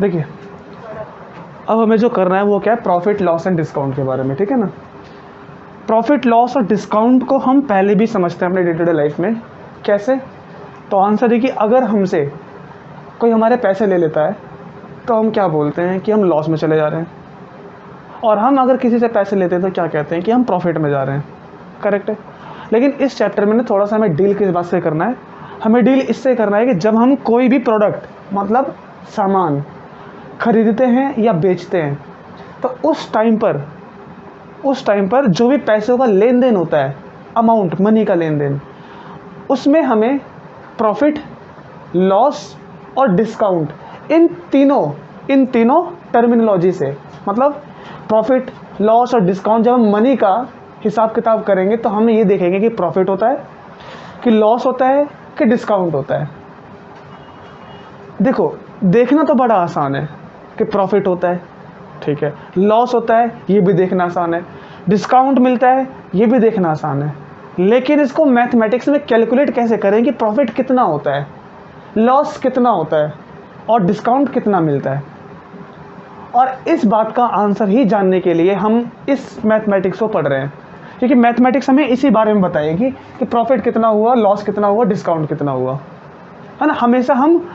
देखिए, अब हमें जो करना है वो क्या है, प्रॉफिट लॉस एंड डिस्काउंट के बारे में, ठीक है ना। प्रॉफिट लॉस और डिस्काउंट को हम पहले भी समझते हैं अपने डे टू डे लाइफ में। कैसे? तो आंसर देखिए, अगर हमसे कोई हमारे पैसे ले लेता है तो हम क्या बोलते हैं कि हम लॉस में चले जा रहे हैं, और हम अगर किसी से पैसे लेते हैं तो क्या कहते हैं कि हम प्रॉफिट में जा रहे हैं। करेक्ट है। लेकिन इस चैप्टर में ना थोड़ा सा हमें डील किस बात से करना है, हमें डील इससे करना है कि जब हम कोई भी प्रोडक्ट मतलब सामान खरीदते हैं या बेचते हैं, तो उस टाइम पर जो भी पैसों का लेन देन होता है, अमाउंट मनी का लेन देन, उसमें हमें प्रॉफिट, लॉस और डिस्काउंट इन तीनों टर्मिनोलॉजी से, मतलब प्रॉफिट, लॉस और डिस्काउंट, जब हम मनी का हिसाब किताब करेंगे तो हम ये देखेंगे कि प्रॉफिट होता है, कि लॉस होता है, कि डिस्काउंट होता है। देखो, देखना तो बड़ा आसान है कि प्रॉफिट होता है, ठीक है, लॉस होता है, ये भी देखना आसान है, डिस्काउंट मिलता है, ये भी देखना आसान है। लेकिन इसको मैथमेटिक्स में कैलकुलेट कैसे करें कि प्रॉफिट कितना होता है, लॉस कितना होता है और डिस्काउंट कितना मिलता है। और इस बात का आंसर ही जानने के लिए हम इस मैथमेटिक्स को पढ़ रहे हैं, क्योंकि मैथमेटिक्स हमें इसी बारे में बताएगी कि प्रॉफिट कितना हुआ, लॉस कितना हुआ, डिस्काउंट कितना हुआ, है ना। हमेशा हम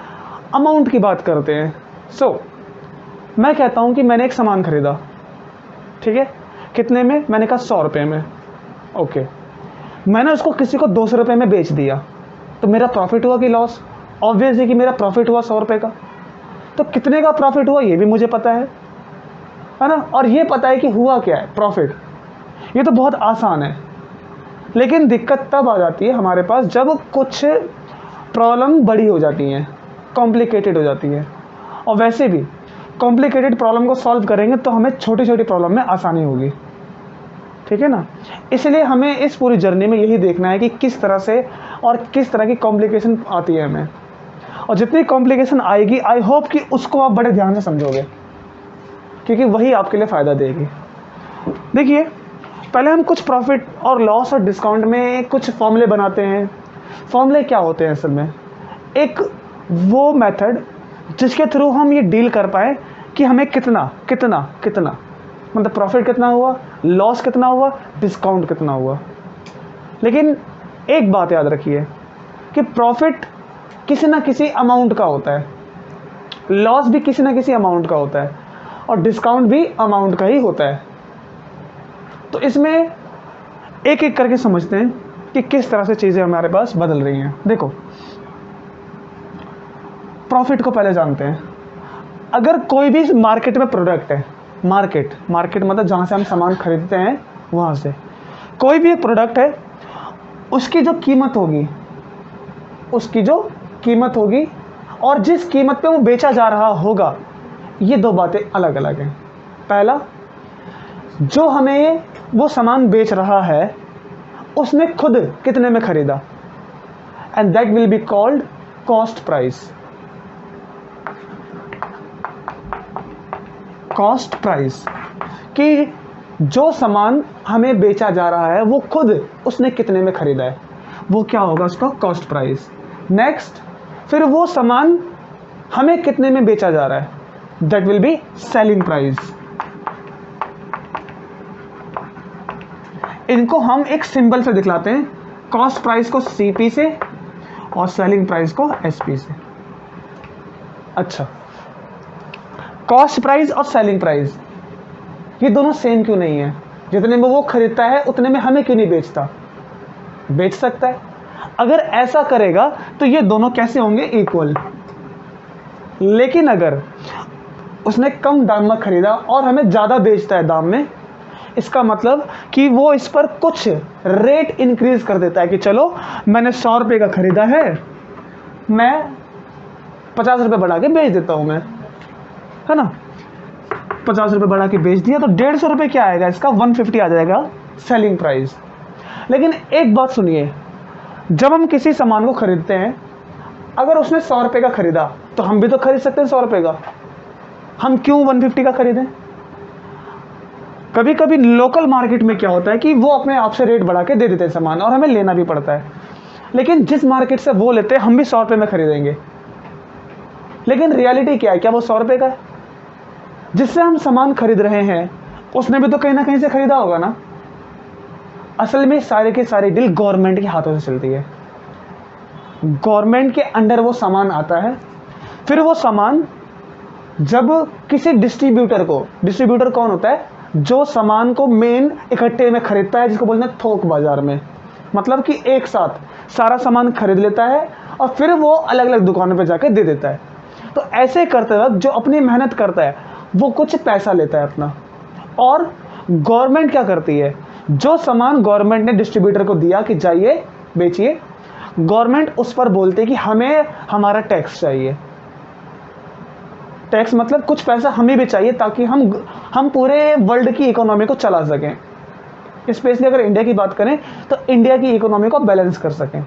अमाउंट की बात करते हैं। मैं कहता हूँ कि मैंने एक सामान खरीदा, ठीक है, कितने में? मैंने कहा 100 रुपये में। ओके, मैंने उसको किसी को 200 रुपये में बेच दिया, तो मेरा प्रॉफिट हुआ कि लॉस? ऑब्वियस है कि मेरा प्रॉफिट हुआ 100 रुपये का। तो कितने का प्रॉफिट हुआ ये भी मुझे पता है ना, और ये पता है कि हुआ क्या है प्रॉफिट। ये तो बहुत आसान है। लेकिन दिक्कत तब आ जाती है हमारे पास जब कुछ प्रॉब्लम बड़ी हो जाती हैं, कॉम्प्लिकेटेड हो जाती है। और वैसे भी कॉम्प्लिकेटेड प्रॉब्लम को सॉल्व करेंगे तो हमें छोटी छोटी प्रॉब्लम में आसानी होगी, ठीक है ना। इसलिए हमें इस पूरी जर्नी में यही देखना है कि किस तरह से और किस तरह की कॉम्प्लिकेशन आती है हमें, और जितनी कॉम्प्लिकेशन आएगी आई होप कि उसको आप बड़े ध्यान से समझोगे, क्योंकि वही आपके लिए फ़ायदा देगी। देखिए, पहले हम कुछ प्रॉफिट और लॉस और डिस्काउंट में कुछ फॉर्मूले बनाते हैं। फॉर्मूले क्या होते हैं असल में? एक वो मेथड जिसके थ्रू हम ये डील कर पाए कि हमें कितना कितना कितना, मतलब प्रॉफिट कितना हुआ, लॉस कितना हुआ, डिस्काउंट कितना हुआ। लेकिन एक बात याद रखिए कि प्रॉफिट किसी ना किसी अमाउंट का होता है, लॉस भी किसी ना किसी अमाउंट का होता है, और डिस्काउंट भी अमाउंट का ही होता है। तो इसमें एक एक करके समझते हैं कि किस तरह से चीज़ें हमारे पास बदल रही हैं। देखो, प्रॉफिट को पहले जानते हैं। अगर कोई भी मार्केट में प्रोडक्ट है, मार्केट मतलब जहाँ से हम सामान खरीदते हैं, वहाँ से कोई भी एक प्रोडक्ट है, उसकी जो कीमत होगी और जिस कीमत पे वो बेचा जा रहा होगा, ये दो बातें अलग अलग हैं। पहला, जो हमें वो सामान बेच रहा है उसने खुद कितने में खरीदा, and that will be called cost price. Cost price कि जो सामान हमें बेचा जा रहा है वो खुद उसने कितने में खरीदा है, वो क्या होगा, उसका कॉस्ट प्राइस। नेक्स्ट, फिर वो सामान हमें कितने में बेचा जा रहा है, that will be selling price. इनको हम एक सिंबल से दिखलाते हैं, कॉस्ट प्राइस को CP से और सेलिंग प्राइस को SP से। अच्छा, कॉस्ट प्राइस और सेलिंग प्राइस ये दोनों सेम क्यों नहीं है? जितने में वो खरीदता है उतने में हमें क्यों नहीं बेचता? बेच सकता है। अगर ऐसा करेगा तो ये दोनों कैसे होंगे? इक्वल। लेकिन अगर उसने कम दाम में खरीदा और हमें ज़्यादा बेचता है दाम में, इसका मतलब कि वो इस पर कुछ रेट इंक्रीज कर देता है कि चलो मैंने 100 रुपये का खरीदा है, मैं 50 रुपये बढ़ा के बेच देता हूँ मैं, है ना। 50 रुपये बढ़ा के बेच दिया तो 150 रुपये क्या आएगा इसका, 150 आ जाएगा सेलिंग प्राइस। लेकिन एक बात सुनिए, जब हम किसी सामान को खरीदते हैं, अगर उसने 100 रुपये का खरीदा तो हम भी तो खरीद सकते हैं 100 रुपये का, हम क्यों 150 का खरीदें? कभी कभी लोकल मार्केट में क्या होता है कि वो अपने आप से रेट बढ़ा के दे देते हैं सामान और हमें लेना भी पड़ता है। लेकिन जिस मार्केट से वो लेते हैं हम भी 100 रुपये में खरीदेंगे, लेकिन रियलिटी क्या है? क्या वो 100 रुपये का है? जिससे हम सामान खरीद रहे हैं उसने भी तो कहीं ना कहीं से खरीदा होगा ना। असल में सारे के सारे डील गवर्नमेंट के हाथों से चलती है, गवर्नमेंट के अंडर वो सामान आता है। फिर वो सामान जब किसी डिस्ट्रीब्यूटर को, डिस्ट्रीब्यूटर कौन होता है? जो सामान को मेन इकट्ठे में खरीदता है, जिसको बोलते हैं थोक बाजार में, मतलब कि एक साथ सारा सामान खरीद लेता है और फिर वो अलग अलग दुकानों पे जाकर दे देता है। तो ऐसे करते वक्त जो अपनी मेहनत करता है वो कुछ पैसा लेता है अपना, और गवर्नमेंट क्या करती है? जो सामान गवर्नमेंट ने डिस्ट्रीब्यूटर को दिया कि जाइए बेचिए, गवर्नमेंट उस पर बोलते है कि हमें हमारा टैक्स चाहिए। टैक्स मतलब कुछ पैसा हमें भी चाहिए ताकि हम पूरे वर्ल्ड की इकोनॉमी को चला सकें। स्पेशली अगर इंडिया की बात करें तो इंडिया की इकोनॉमी को बैलेंस कर सकें।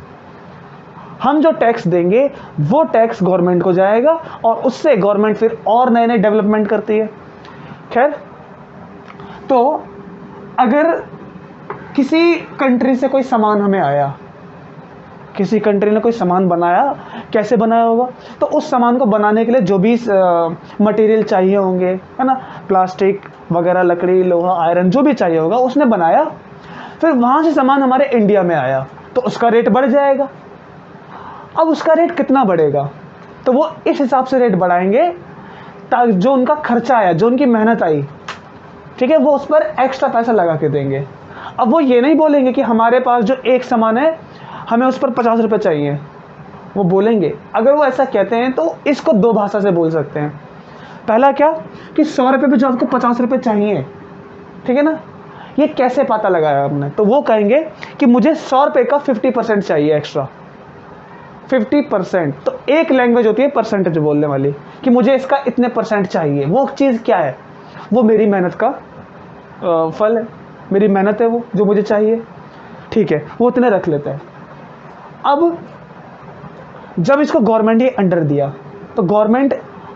हम जो टैक्स देंगे वो टैक्स गवर्नमेंट को जाएगा और उससे गवर्नमेंट फिर और नए नए डेवलपमेंट करती है। खैर, तो अगर किसी कंट्री से कोई सामान हमें आया, किसी कंट्री ने कोई सामान बनाया, कैसे बनाया होगा? तो उस सामान को बनाने के लिए जो भी मटेरियल चाहिए होंगे, है ना, प्लास्टिक वगैरह, लकड़ी, लोहा, आयरन, जो भी चाहिए होगा उसने बनाया। फिर वहाँ से सामान हमारे इंडिया में आया तो उसका रेट बढ़ जाएगा। अब उसका रेट कितना बढ़ेगा? तो वो इस हिसाब से रेट बढ़ाएंगे ताकि जो उनका खर्चा आया, जो उनकी मेहनत आई, ठीक है, वो उस पर एक्स्ट्रा पैसा लगा के देंगे। अब वो ये नहीं बोलेंगे कि हमारे पास जो एक सामान है हमें उस पर 50 रुपये चाहिए। वो बोलेंगे, अगर वो ऐसा कहते हैं तो इसको दो भाषा से बोल सकते हैं। पहला क्या कि 100 रुपये पे जो आपको 50 रुपये चाहिए, ठीक है ना, ये कैसे पता लगाया आपने? तो वो कहेंगे कि मुझे 100 रुपये का 50% चाहिए एक्स्ट्रा। 50%, तो एक लैंग्वेज होती है परसेंटेज बोलने वाली कि मुझे इसका इतने % चाहिए। वो चीज़ क्या है? वो मेरी मेहनत का फल है, मेरी मेहनत है वो जो मुझे चाहिए, ठीक है, वो इतने रख लेते हैं। अब जब इसको गवर्नमेंट ने अंडर दिया तो गवर्नमेंट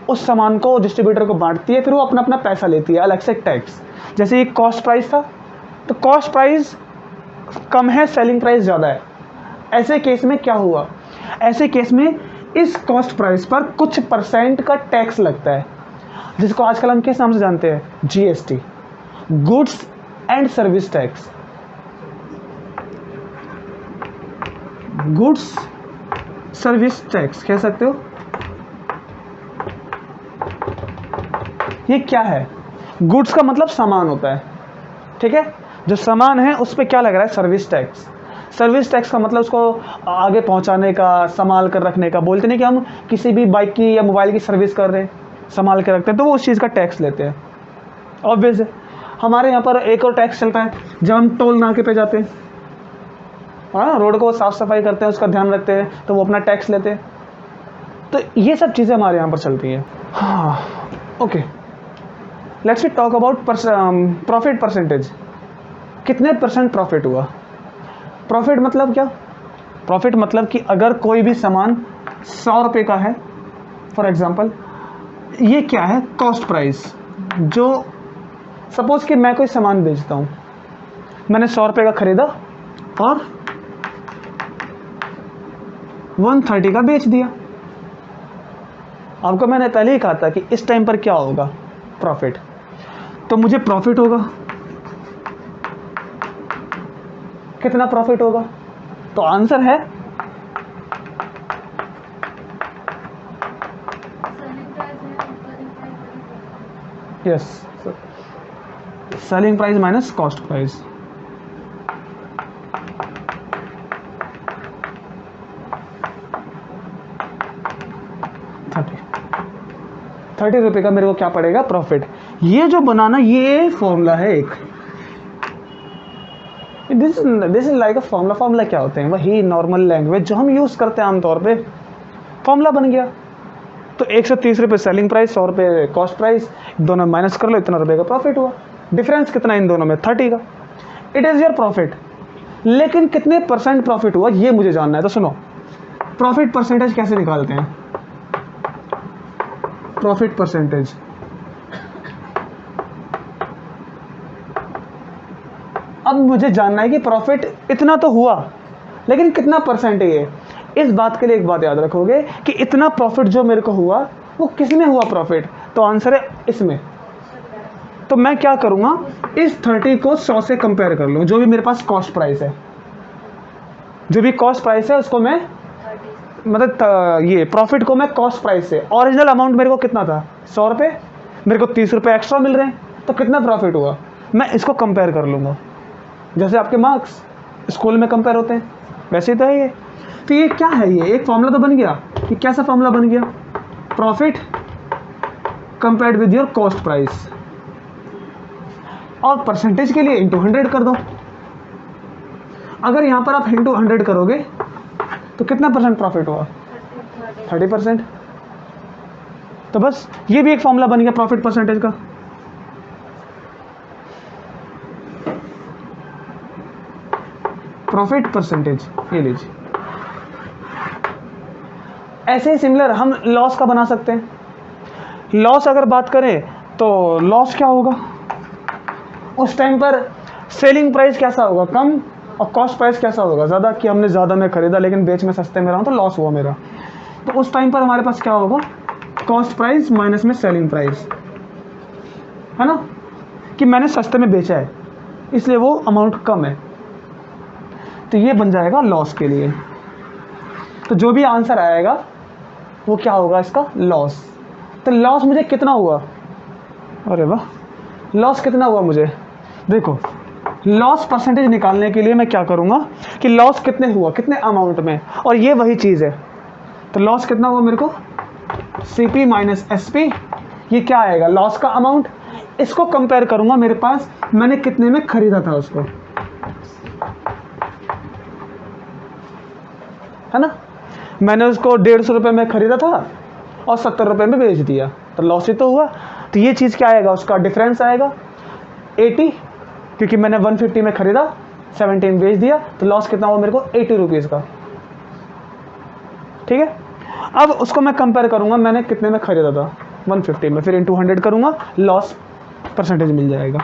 उस सामान को डिस्ट्रीब्यूटर को बांटती है, फिर वो अपना अपना पैसा लेती है अलग से टैक्स। जैसे ये कॉस्ट प्राइस था तो कॉस्ट प्राइस कम है, सेलिंग प्राइस ज़्यादा है। ऐसे केस में क्या हुआ? ऐसे केस में इस कॉस्ट प्राइस पर कुछ % का टैक्स लगता है, जिसको आजकल हम किस नाम से जानते हैं? GST, goods and service tax. Goods service tax कह सकते हो। ये क्या है? गुड्स का मतलब सामान होता है, ठीक है, जो सामान है उस पर क्या लग रहा है? Service tax. सर्विस टैक्स का मतलब उसको आगे पहुंचाने का, संभाल कर रखने का। बोलते नहीं कि हम किसी भी बाइक की या मोबाइल की सर्विस कर रहे हैं, संभाल कर रखते हैं, तो वो उस चीज़ का टैक्स लेते हैं। ऑब्वियस है। हमारे यहाँ पर एक और टैक्स चलता है जब हम टोल नाके पे जाते हैं, हाँ, रोड को साफ़ सफाई करते हैं, उसका ध्यान रखते हैं, तो वो अपना टैक्स लेते हैं। तो ये सब चीज़ें हमारे यहाँ पर चलती हैं। हाँ, okay, let's talk about profit percentage. कितने % प्रॉफिट हुआ? प्रॉफिट मतलब क्या? प्रॉफिट मतलब कि अगर कोई भी सामान 100 रुपये का है, फॉर एग्जांपल, ये क्या है? Cost price. जो सपोज कि मैं कोई सामान बेचता हूँ, मैंने 100 रुपये का खरीदा और 130 का बेच दिया। आपको मैंने पहले ही कहा था कि इस टाइम पर क्या होगा? प्रॉफिट। तो मुझे प्रॉफिट होगा, कितना प्रॉफिट होगा? तो आंसर है yes, selling price minus cost price. Thirty रुपये का मेरे को क्या पड़ेगा? प्रॉफिट। ये जो बनाना, ये फॉर्मूला है एक, this is like a formula. Formula क्या होते हैं? वही नॉर्मल लैंग्वेज जो हम यूज़ करते हैं आमतौर पे। फॉर्मूला बन गया। तो 130 रुपये सेलिंग प्राइस, 100 रुपये कॉस्ट प्राइस, दोनों माइनस कर लो, इतना रुपये का प्रॉफिट हुआ। डिफरेंस कितना इन दोनों में? 30 का। It is your profit. लेकिन कितने % प्रॉफिट हुआ ये मुझे जानना है। तो सुनो, प्रॉफिट परसेंटेज कैसे निकालते हैं? प्रॉफिट परसेंटेज, अब मुझे जानना है कि प्रॉफिट इतना तो हुआ, लेकिन कितना % है ये? इस बात के लिए एक बात याद रखोगे कि इतना प्रॉफिट जो मेरे को हुआ वो किस में हुआ प्रॉफिट, तो आंसर है इसमें। तो मैं क्या करूँगा, इस 30 को 100 से कंपेयर कर लूँ, जो भी मेरे पास कॉस्ट प्राइस है, जो भी कॉस्ट प्राइस है उसको मैं मतलब ये प्रॉफिट को मैं कॉस्ट प्राइस से, ओरिजिनल अमाउंट मेरे को कितना था 100 रुपये, मेरे को 30 रुपये एक्स्ट्रा मिल रहे हैं, तो कितना प्रॉफिट हुआ, मैं इसको कंपेयर कर लूँगा। जैसे आपके मार्क्स स्कूल में कंपेयर होते हैं वैसे ही तो है ये। तो ये क्या है, ये एक फॉर्मूला तो बन गया, ये कैसा फॉर्मूला बन गया, profit compared with your cost price, और परसेंटेज के लिए इंटू 100 कर दो। अगर यहाँ पर आप इंटू 100 करोगे तो कितना परसेंट प्रॉफिट हुआ, 30%। तो बस ये भी एक फॉर्मूला बन गया प्रॉफिट परसेंटेज का। प्रॉफिट परसेंटेज ये लीजिए। ऐसे ही सिमिलर हम लॉस का बना सकते हैं। लॉस अगर बात करें तो लॉस क्या होगा, उस टाइम पर सेलिंग प्राइस कैसा होगा, कम, और कॉस्ट प्राइस कैसा होगा, ज़्यादा, कि हमने ज़्यादा में ख़रीदा लेकिन बेच में सस्ते में रहा हूँ तो लॉस हुआ मेरा। तो उस टाइम पर हमारे पास क्या होगा, कॉस्ट प्राइस माइनस में सेलिंग प्राइस, है ना, कि मैंने सस्ते में बेचा है इसलिए वो अमाउंट कम है, तो ये बन जाएगा लॉस के लिए। तो जो भी आंसर आएगा वो क्या होगा, इसका लॉस। तो लॉस मुझे कितना हुआ, अरे वाह, लॉस कितना हुआ मुझे, देखो लॉस परसेंटेज निकालने के लिए मैं क्या करूँगा कि लॉस कितने हुआ, कितने अमाउंट में, और ये वही चीज़ है। तो लॉस कितना हुआ मेरे को, CP माइनस SP, ये क्या आएगा, लॉस का अमाउंट। इसको कंपेयर करूँगा मेरे पास मैंने कितने में ख़रीदा था उसको, है ना, मैंने उसको 150 रुपये में ख़रीदा था और 70 रुपये में बेच दिया, तो लॉस ही तो हुआ। तो ये चीज़ क्या आएगा, उसका डिफरेंस आएगा 80, क्योंकि मैंने 150 में ख़रीदा 17 बेच दिया, तो लॉस कितना हुआ मेरे को 80 रुपीज़ का। ठीक है, अब उसको मैं कंपेयर करूँगा मैंने कितने में ख़रीदा था 150 में, फिर इंटू 100 करूँगा, लॉस परसेंटेज मिल जाएगा।